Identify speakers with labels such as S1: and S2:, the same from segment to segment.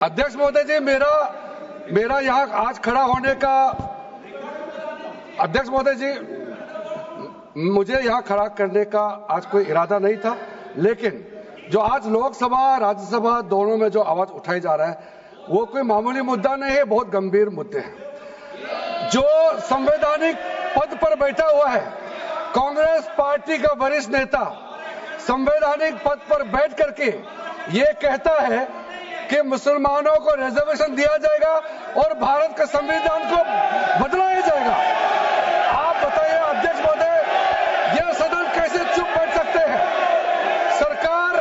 S1: अध्यक्ष महोदय जी, मेरा यहाँ आज खड़ा होने का, अध्यक्ष महोदय जी, मुझे यहाँ खड़ा करने का आज कोई इरादा नहीं था, लेकिन जो आज लोकसभा राज्यसभा दोनों में जो आवाज उठाई जा रहा है वो कोई मामूली मुद्दा नहीं है, बहुत गंभीर मुद्दे हैं। जो संवैधानिक पद पर बैठा हुआ है कांग्रेस पार्टी का वरिष्ठ नेता संवैधानिक पद पर बैठ करके ये कहता है कि मुसलमानों को रिजर्वेशन दिया जाएगा और भारत के संविधान को बदलाया जाएगा। आप बताइए अध्यक्ष महोदय, यह सदन कैसे चुप बैठ सकते हैं? सरकार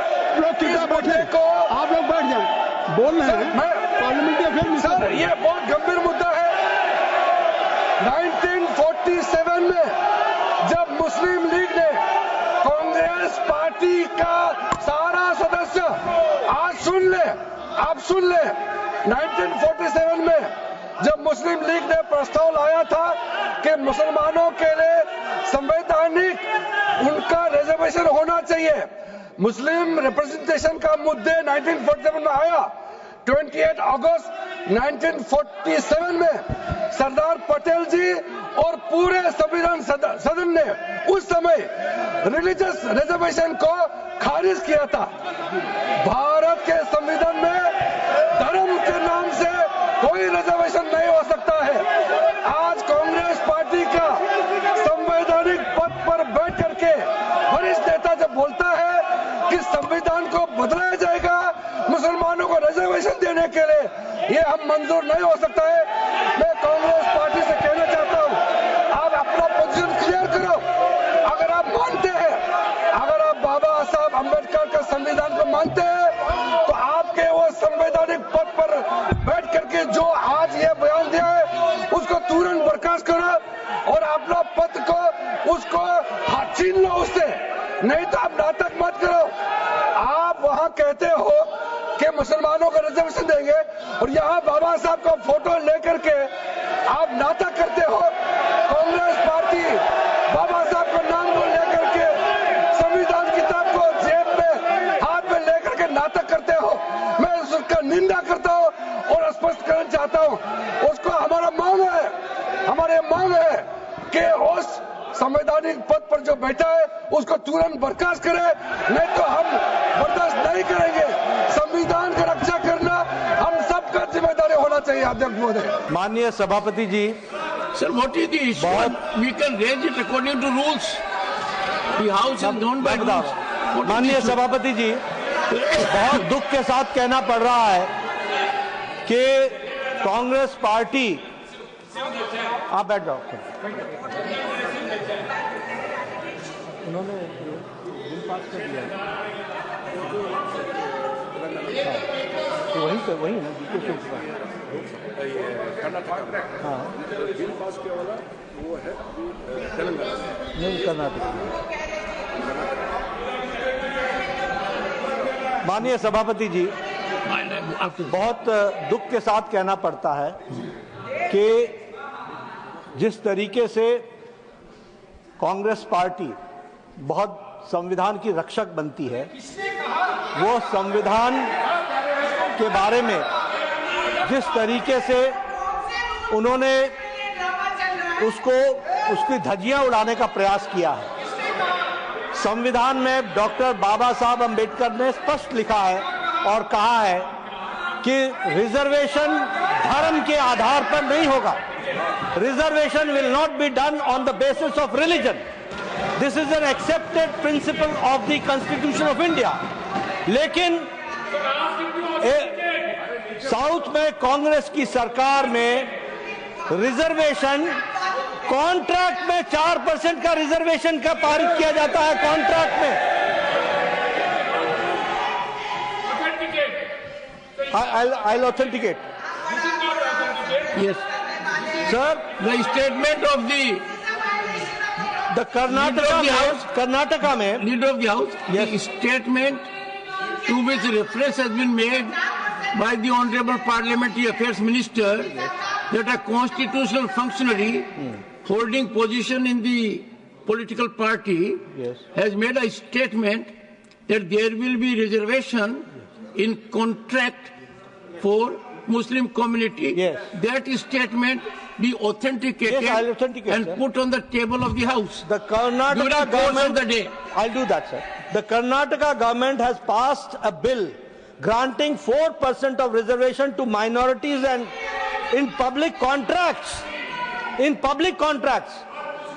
S1: इस मुद्दे को,
S2: आप लोग बैठ जाएं, बोल रहे हैं पार्लियामेंट्री अफेयर।
S1: सर, यह बहुत गंभीर मुद्दा है। 1947 में जब मुस्लिम लीग ने कांग्रेस पार्टी का सारा सदस्य, आज सुन ले, आप सुन ले, 1947 में जब मुस्लिम लीग ने प्रस्ताव लाया था कि मुसलमानों के लिए संवैधानिक उनका रिजर्वेशन होना चाहिए, मुस्लिम रिप्रेजेंटेशन का मुद्दे 1947 में आया। 28 अगस्त 1947 में सरदार पटेल जी और पूरे संविधान सदन ने उस समय रिलीजियस रिजर्वेशन को खारिज किया था। भारत के संविधान में धर्म के नाम से कोई रिजर्वेशन नहीं हो सकता है। आज कांग्रेस पार्टी का संवैधानिक पद पर बैठ करके वरिष्ठ नेता जब बोलता है कि संविधान को बदलाया जाएगा मुसलमानों को रिजर्वेशन देने के लिए, ये हम मंजूर नहीं हो सकता है। मैं कांग्रेस पार्टी से कहना चाहता हूं, आप अपना पोजीशन क्लियर करो। अगर आप मानते हैं, अगर आप बाबा साहब अम्बेडकर का संविधान को मानते हैं तो आपके वो संवैधानिक पद पर बैठ करके जो आज ये बयान दिया है उसको तुरंत बर्खास्त करो और अपना पद को उसको छीन लो उससे, नहीं तो आप नाटक मत करो। आप वहां कहते हो कि मुसलमानों को रिजर्वेशन देंगे और यहाँ बाबा साहब का फोटो लेकर के आप नाटक करते हो। कांग्रेस पार्टी बाबा साहब का नाम को लेकर के संविधान किताब को जेब में हाथ में लेकर के नाटक करते हो। मैं उसका निंदा करता हूँ और स्पष्ट करना चाहता हूँ, उसको हमारी मांग है कि उस संवैधानिक पद पर जो बैठा है उसको तुरंत बर्खास्त करे, नहीं तो हम बर्दाश्त नहीं करेंगे। संविधान की रक्षा करना हम सबका जिम्मेदारी होना चाहिए। अध्यक्ष महोदय,
S2: माननीय सभापति जी,
S3: Sir, what is the issue? We can raise it according to rules. The House is known by rules.
S2: माननीय सभापति जी, बहुत दुख के साथ कहना पड़ रहा है कि कांग्रेस पार्टी, आप बैठ जाओ। उन्होंने बिल पास कर दिया तो वही ना कर्नाटक। हाँ,
S4: बिल पास किया वाला वो है तेलंगाना,
S2: नहीं कर्नाटक। माननीय सभापति जी, बहुत दुख के साथ कहना पड़ता है कि जिस तरीके से कांग्रेस पार्टी बहुत संविधान की रक्षक बनती है, वो संविधान के बारे में जिस तरीके से उन्होंने उसकी धज्जियां उड़ाने का प्रयास किया है। संविधान में डॉक्टर बाबा साहब अम्बेडकर ने स्पष्ट लिखा है और कहा है कि रिजर्वेशन धर्म के आधार पर नहीं होगा। Reservation will not be done on the basis of religion. This is an accepted principle of the constitution of India. लेकिन साउथ में कांग्रेस की सरकार में रिजर्वेशन कॉन्ट्रैक्ट में 4% का रिजर्वेशन का पारित किया जाता है। कॉन्ट्रैक्ट में I'll authenticate.
S3: Yes.
S2: Sir,
S3: The statement of
S2: the Karnataka में
S3: Leader of the House,
S2: Yes.
S3: the statement to which reference has been made by the Honorable Parliamentary Affairs Minister, that a constitutional functionary holding position in the political party
S2: Yes.
S3: has made a statement that there will be reservation in contract for Muslim community.
S2: Yes.
S3: That statement be authenticated
S2: Yes, I'll authenticate,
S3: and
S2: sir.
S3: put on the table of the House.
S2: The Karnataka
S3: During the course
S2: government,
S3: of the day.
S2: I'll do that, sir. The Karnataka government has passed a bill granting 4% of reservation to minorities and in public contracts. In public contracts.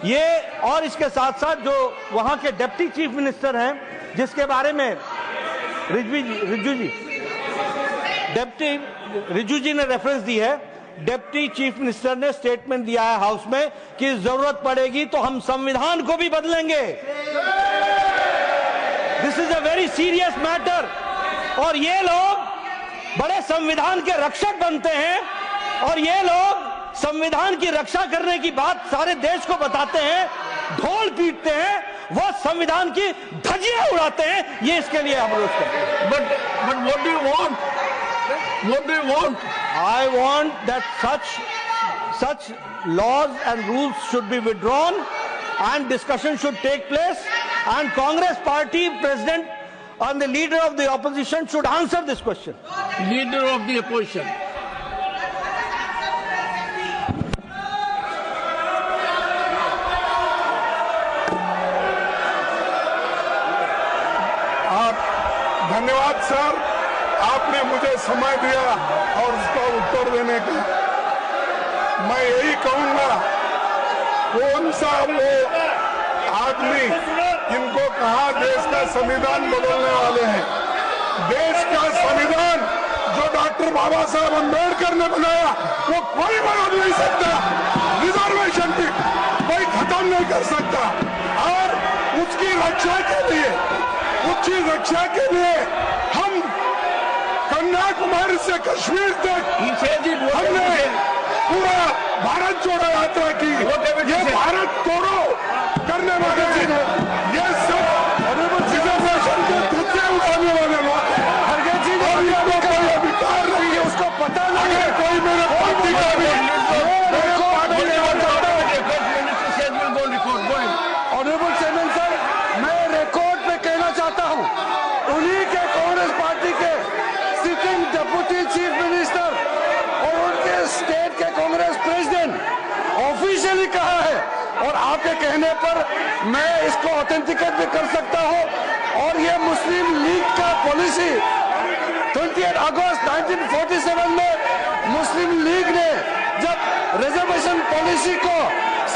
S2: ये और इसके साथ साथ जो वहां के deputy chief minister हैं, जिसके बारे में रिजू जी ने रेफरेंस दी है, डिप्टी चीफ मिनिस्टर ने स्टेटमेंट दिया है हाउस में कि जरूरत पड़ेगी तो हम संविधान को भी बदलेंगे। This is a very serious matter. और ये लोग बड़े संविधान के रक्षक बनते हैं और ये लोग संविधान की रक्षा करने की बात सारे देश को बताते हैं, ढोल पीटते हैं, वो संविधान की धज्जियां उड़ाते हैं। ये इसके लिए हम रोज करते हैं।
S3: But what do you want? What do you want?
S2: I want that such laws and rules should be withdrawn and discussion should take place, and Congress party president and the leader of the opposition should answer this question.
S3: Leader of the opposition.
S5: धन्यवाद sir, आपने मुझे समय दिया और उसका उत्तर देने का। मैं यही कहूंगा, कौन सा वो आदमी जिनको कहा देश का संविधान बदलने वाले हैं। देश का संविधान जो डॉक्टर बाबा साहब अम्बेडकर ने बनाया वो कोई बदल नहीं सकता। रिजर्वेशन की कोई खत्म नहीं कर सकता। और उसकी रक्षा के लिए हम कन्याकुमारी से कश्मीर तक हमने पूरा भारत जोड़ो यात्रा की। ये भारत तोड़ो करने वाले ये सब रिजर्वेशन के धज्जे उड़ाने वाले लोग और इनको कोई अधिकार नहीं है, उसको पता नहीं है। कोई मेरे पार्टी का भी
S1: ऑनरेबल चेयरमैन सर, मैं रिकॉर्ड पे कहना चाहता हूं, उन्हीं के कांग्रेस पार्टी के सिटिंग डिप्टी चीफ मिनिस्टर और उनके स्टेट के कांग्रेस प्रेसिडेंट ऑफिशियली कहा है, और आपके कहने पर मैं इसको ऑथेंटिकेट भी कर सकता हूं। और ये मुस्लिम लीग का पॉलिसी 28 अगस्त 1947 में मुस्लिम लीग ने जब रिजर्वेशन पॉलिसी को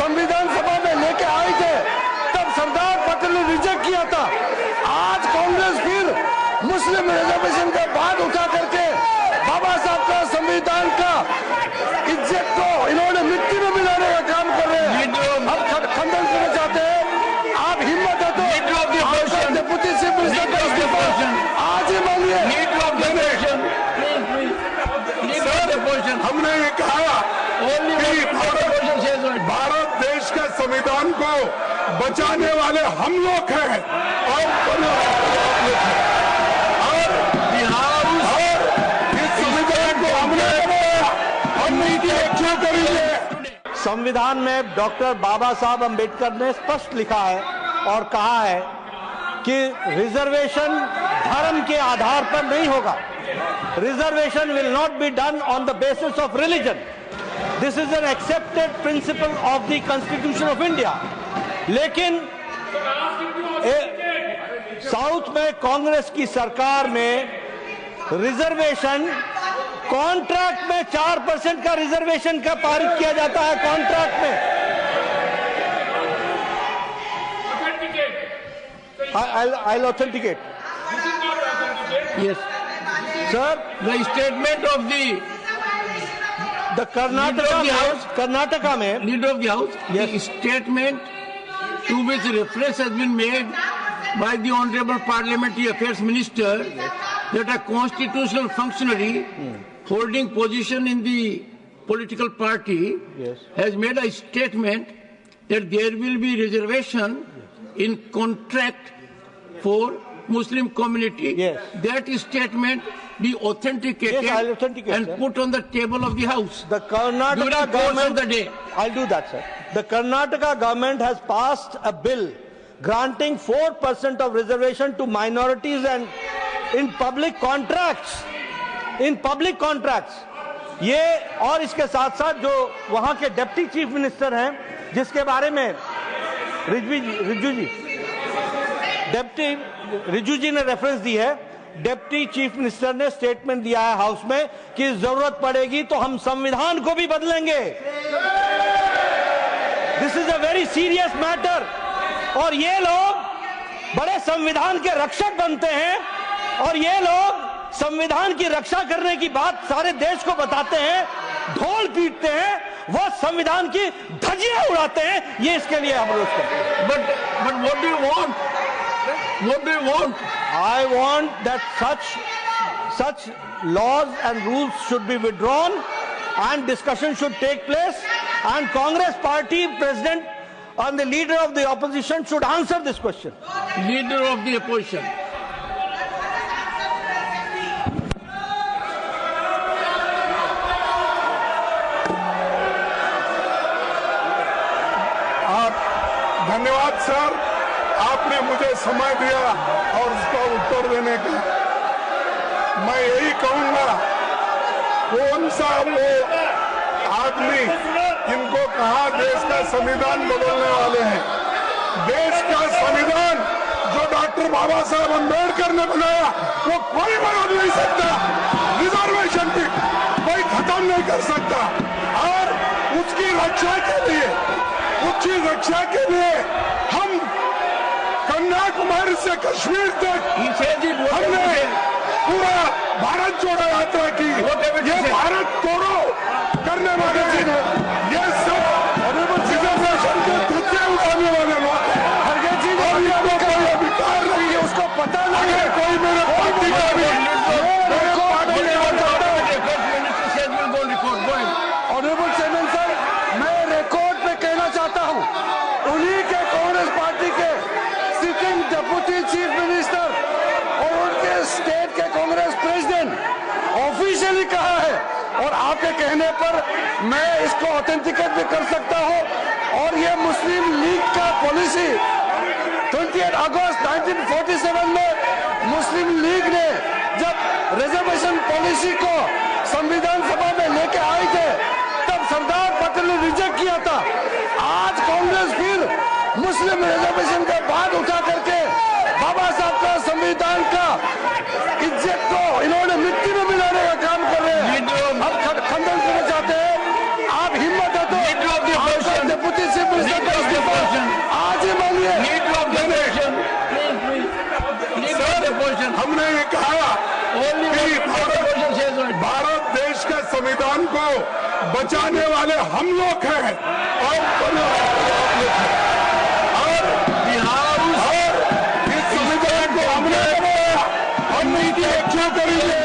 S1: संविधान सभा में लेके आए थे, तब सरदार पटेल ने रिजेक्ट किया था। आज कांग्रेस फिर मुस्लिम रिजर्वेशन का बात उठा करके बाबा साहब का संविधान का इज्जत को इन्होंने मिट्टी में मिलाने का काम कर रहे हैं। अब खंडन करना चाहते हैं। आप हिम्मत है तो डिप्टी चीफ मिनिस्टर का इस्तीफा आज ही मांगिए।
S5: हमने ये कहा कि भारत देश के संविधान को बचाने वाले हम लोग हैं और इस संविधान को हमने बनाया, हम इनकी रक्षा करेंगे।
S2: संविधान में डॉक्टर बाबा साहब अंबेडकर ने स्पष्ट लिखा है और कहा है कि रिजर्वेशन धर्म के आधार पर नहीं होगा। Reservation will not be done on the basis of religion. This is an accepted principle of the constitution of India. लेकिन साउथ में कांग्रेस की सरकार में रिजर्वेशन कॉन्ट्रैक्ट में 4% का रिजर्वेशन का पारित किया जाता है। कॉन्ट्रैक्ट में I'll authenticate.
S3: Yes.
S2: Sir,
S3: The statement of the
S2: Karnataka में
S3: leader of the house,
S2: Yes.
S3: the statement to which reference has been made by the Honorable Parliamentary Affairs Minister that a constitutional functionary holding position in the political party
S2: Yes.
S3: has made a statement that there will be reservation in contract for Muslim community.
S2: Yes.
S3: That statement be authenticated
S2: Yes, I'll authenticate,
S3: and
S2: sir.
S3: put on the table of the House.
S2: The Karnataka
S3: During the course
S2: government,
S3: of the day.
S2: I'll do that, sir. The Karnataka government has passed a bill granting 4% of reservation to minorities and in public contracts. In public contracts, ये और इसके साथ साथ जो वहां के deputy chief minister हैं, जिसके बारे में रिजू जी ने रेफरेंस दी है, डिप्टी चीफ मिनिस्टर ने स्टेटमेंट दिया है हाउस में कि जरूरत पड़ेगी तो हम संविधान को भी बदलेंगे। This is a very serious matter. और ये लोग बड़े संविधान के रक्षक बनते हैं और ये लोग संविधान की रक्षा करने की बात सारे देश को बताते हैं, ढोल पीटते हैं, वो संविधान की धज्जियां उड़ाते हैं। ये इसके लिए हम रोज करते हैं।
S3: But what do you want? What do you want?
S2: I want that such laws and rules should be withdrawn and discussion should take place, and Congress party president and the leader of the opposition should answer this question.
S3: Leader of the opposition.
S5: धन्यवाद sir, आपने मुझे समय दिया और उसका उत्तर देने का। मैं यही कहूंगा, कौन सा वो आदमी इनको कहा देश का संविधान बदलने वाले हैं? देश का संविधान जो डॉक्टर बाबा साहब अम्बेडकर ने बनाया वो कोई बदल नहीं सकता। रिजर्वेशन भी कोई खत्म नहीं कर सकता। और उसकी रक्षा के लिए हम कन्याकुमारी से कश्मीर तक हमने पूरा भारत जोड़ो यात्रा की। ये भारत तोड़ो करने वाले ये सब रिजर्वेशन के धज्जे उड़ाने वाले लोग हैं। और इनको कोई अधिकार नहीं है, उसको पता नहीं है। कोई मेरे पार्टी का भी ऑनरेबल चेयरमैन सर, मैं रिकॉर्ड पे कहना चाहता हूं, उन्हीं के कांग्रेस पार्टी के सिटिंग डिप्टी चीफ मिनिस्टर और उनके स्टेट के कांग्रेस प्रेसिडेंट ऑफिशियली कहा है, और आपके कहने पर मैं इसको ऑथेंटिकेट भी कर सकता हूं। और ये मुस्लिम लीग का पॉलिसी 28 अगस्त 1947 में मुस्लिम लीग ने जब रिजर्वेशन पॉलिसी को संविधान सभा में लेके आए थे, तब सरदार पटेल ने रिजेक्ट किया था। आज कांग्रेस फिर मुस्लिम रिजर्वेशन के बाद उठा करके बाबा साहब का संविधान का इज्जत को इन्होंने मिट्टी में मिलाने का काम कर रहे हैं। अब खंडन करना चाहते हैं। आप हिम्मत है तो डिप्टी चीफ मिनिस्टर का इस्तीफा आज ही मांगिए। हमने ये कहा कि भारत देश के संविधान को बचाने वाले हम लोग हैं और बिहार और इस संविधान को हमने बनाया, हम नीति क्यों करेंगे?